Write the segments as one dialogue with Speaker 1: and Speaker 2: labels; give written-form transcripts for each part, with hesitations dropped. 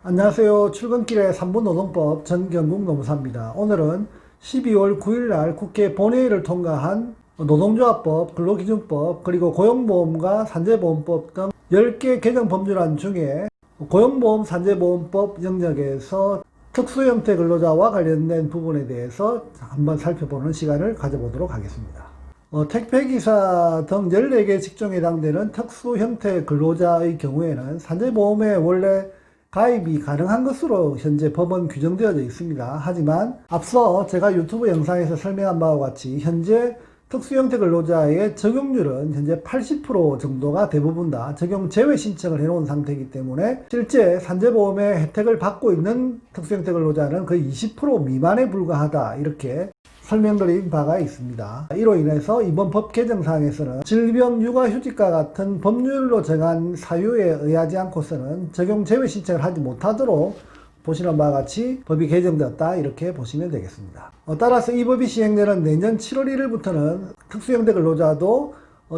Speaker 1: 안녕하세요. 출근길의 3분 노동법 전경국 노무사입니다. 오늘은 12월 9일 국회 본회의를 통과한 노동조합법, 근로기준법, 그리고 고용보험과 산재보험법 등 10개 개정 법률안 중에 고용보험 산재보험법 영역에서 특수형태 근로자와 관련된 부분에 대해서 한번 살펴보는 시간을 가져보도록 하겠습니다. 택배기사 등 14개 직종에 해당되는 특수형태 근로자의 경우에는 산재보험에 원래 가입이 가능한 것으로 현재 법은 규정되어져 있습니다. 하지만 앞서 제가 유튜브 영상에서 설명한 바와 같이 현재 특수형태 근로자의 적용률은 현재 80% 정도가 대부분 다 적용 제외 신청을 해놓은 상태이기 때문에 실제 산재보험의 혜택을 받고 있는 특수형태 근로자는 거의 20% 미만에 불과하다, 이렇게 설명드린 바가 있습니다. 이로 인해서 이번 법 개정사항에서는 질병, 육아휴직과 같은 법률로 정한 사유에 의하지 않고서는 적용 제외 신청을 하지 못하도록 보시는 바와 같이 법이 개정되었다, 이렇게 보시면 되겠습니다. 따라서 이 법이 시행되는 내년 7월 1일부터는 특수형태 근로자도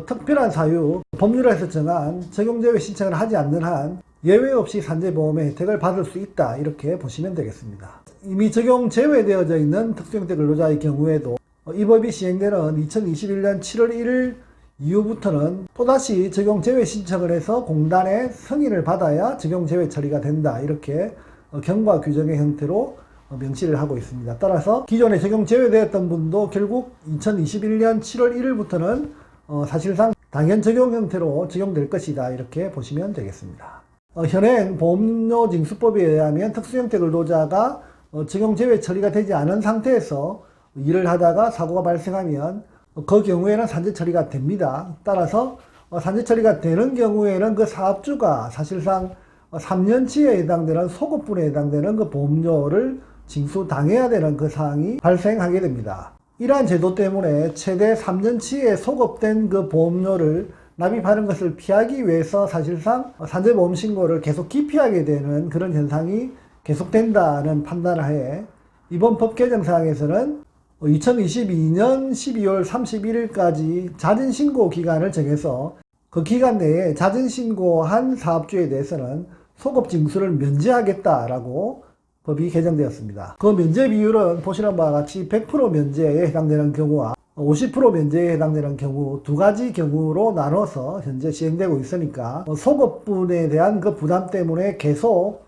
Speaker 1: 특별한 사유, 법률에서 정한 적용 제외 신청을 하지 않는 한 예외 없이 산재보험의 혜택을 받을 수 있다, 이렇게 보시면 되겠습니다. 이미 적용 제외되어져 있는 특수형태 근로자의 경우에도 이 법이 시행되는 2021년 7월 1일 이후부터는 또다시 적용 제외 신청을 해서 공단의 승인을 받아야 적용 제외 처리가 된다, 이렇게 경과 규정의 형태로 명시를 하고 있습니다. 따라서 기존에 적용 제외되었던 분도 결국 2021년 7월 1일부터는 사실상 당연 적용 형태로 적용될 것이다, 이렇게 보시면 되겠습니다. 현행 보험료징수법에 의하면 특수형태 근로자가 적용 제외 처리가 되지 않은 상태에서 일을 하다가 사고가 발생하면 그 경우에는 산재 처리가 됩니다. 따라서 산재 처리가 되는 경우에는 그 사업주가 사실상 3년치에 해당되는 소급분에 해당되는 그 보험료를 징수당해야 되는 그 사항이 발생하게 됩니다. 이러한 제도 때문에 최대 3년치에 소급된 그 보험료를 납입하는 것을 피하기 위해서 사실상 산재보험 신고를 계속 기피하게 되는 그런 현상이 계속된다는 판단을 하에 이번 법 개정 사항에서는 2022년 12월 31일까지 자진신고 기간을 정해서 그 기간 내에 자진신고한 사업주에 대해서는 소급 징수를 면제하겠다라고 법이 개정되었습니다. 그 면제 비율은 보시는 바와 같이 100% 면제에 해당되는 경우와 50% 면제에 해당되는 경우 두 가지 경우로 나눠서 현재 시행되고 있으니까 소급분에 대한 그 부담 때문에 계속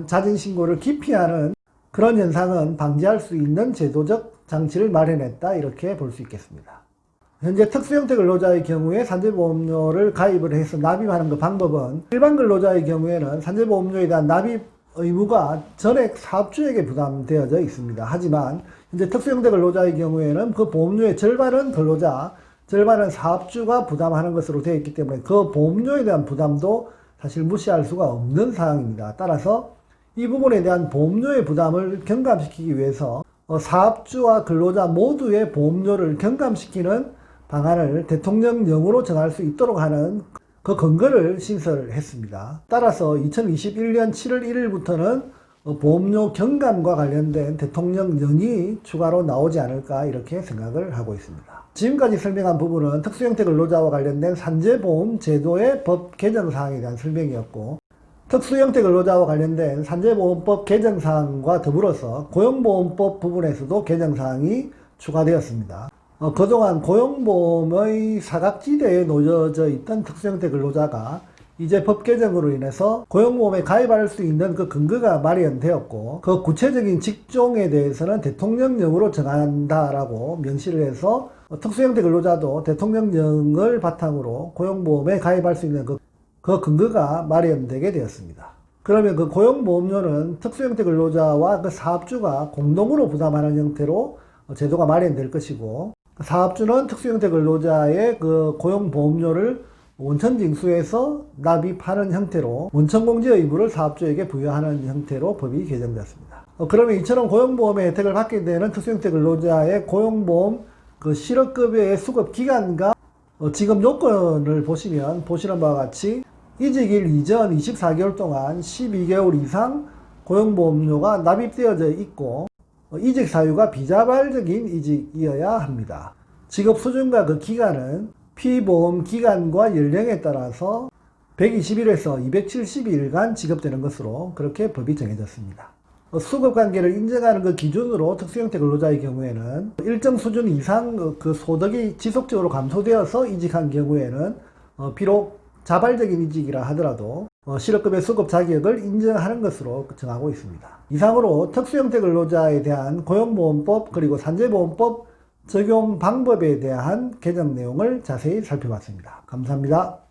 Speaker 1: 자진신고를 기피하는 그런 현상은 방지할 수 있는 제도적 장치를 마련했다, 이렇게 볼 수 있겠습니다. 현재 특수형태 근로자의 경우에 산재보험료를 가입을 해서 납입하는 그 방법은 일반 근로자의 경우에는 산재보험료에 대한 납입 의무가 전액 사업주에게 부담되어져 있습니다. 하지만 현재 특수형태 근로자의 경우에는 그 보험료의 절반은 근로자, 절반은 사업주가 부담하는 것으로 되어 있기 때문에 그 보험료에 대한 부담도 사실 무시할 수가 없는 사항입니다. 따라서 이 부분에 대한 보험료의 부담을 경감시키기 위해서 사업주와 근로자 모두의 보험료를 경감시키는 방안을 대통령령으로 정할 수 있도록 하는 그 근거를 신설했습니다. 따라서 2021년 7월 1일부터는 보험료 경감과 관련된 대통령령이 추가로 나오지 않을까, 이렇게 생각을 하고 있습니다. 지금까지 설명한 부분은 특수형태 근로자와 관련된 산재보험 제도의 법 개정 사항에 대한 설명이었고, 특수형태 근로자와 관련된 산재보험법 개정 사항과 더불어서 고용보험법 부분에서도 개정 사항이 추가되었습니다. 그동안 고용보험의 사각지대에 놓여져 있던 특수형태 근로자가 이제 법 개정으로 인해서 고용보험에 가입할 수 있는 그 근거가 마련되었고, 그 구체적인 직종에 대해서는 대통령령으로 정한다라고 명시를 해서 특수형태 근로자도 대통령령을 바탕으로 고용보험에 가입할 수 있는 그 근거가 마련되게 되었습니다. 그러면 그 고용보험료는 특수형태 근로자와 그 사업주가 공동으로 부담하는 형태로 제도가 마련될 것이고, 사업주는 특수형태 근로자의 그 고용보험료를 원천징수해서 납입하는 형태로 원천공제 의무를 사업주에게 부여하는 형태로 법이 개정되었습니다. 그러면 이처럼 고용보험의 혜택을 받게 되는 특수형태 근로자의 고용보험 그 실업급여의 수급 기간과 지급 요건을 보시면 보시는 바와 같이 이직일 이전 24개월 동안 12개월 이상 고용보험료가 납입되어져 있고, 이직 사유가 비자발적인 이직이어야 합니다. 지급 수준과 그 기간은 피보험 기간과 연령에 따라서 120일에서 270일간 지급되는 것으로 그렇게 법이 정해졌습니다. 수급관계를 인정하는 그 기준으로 특수형태 근로자의 경우에는 일정 수준 이상 그 소득이 지속적으로 감소되어서 이직한 경우에는 비록 자발적인 이직이라 하더라도 실업급여 수급 자격을 인정하는 것으로 정하고 있습니다. 이상으로 특수형태 근로자에 대한 고용보험법 그리고 산재보험법 적용 방법에 대한 개정 내용을 자세히 살펴봤습니다. 감사합니다.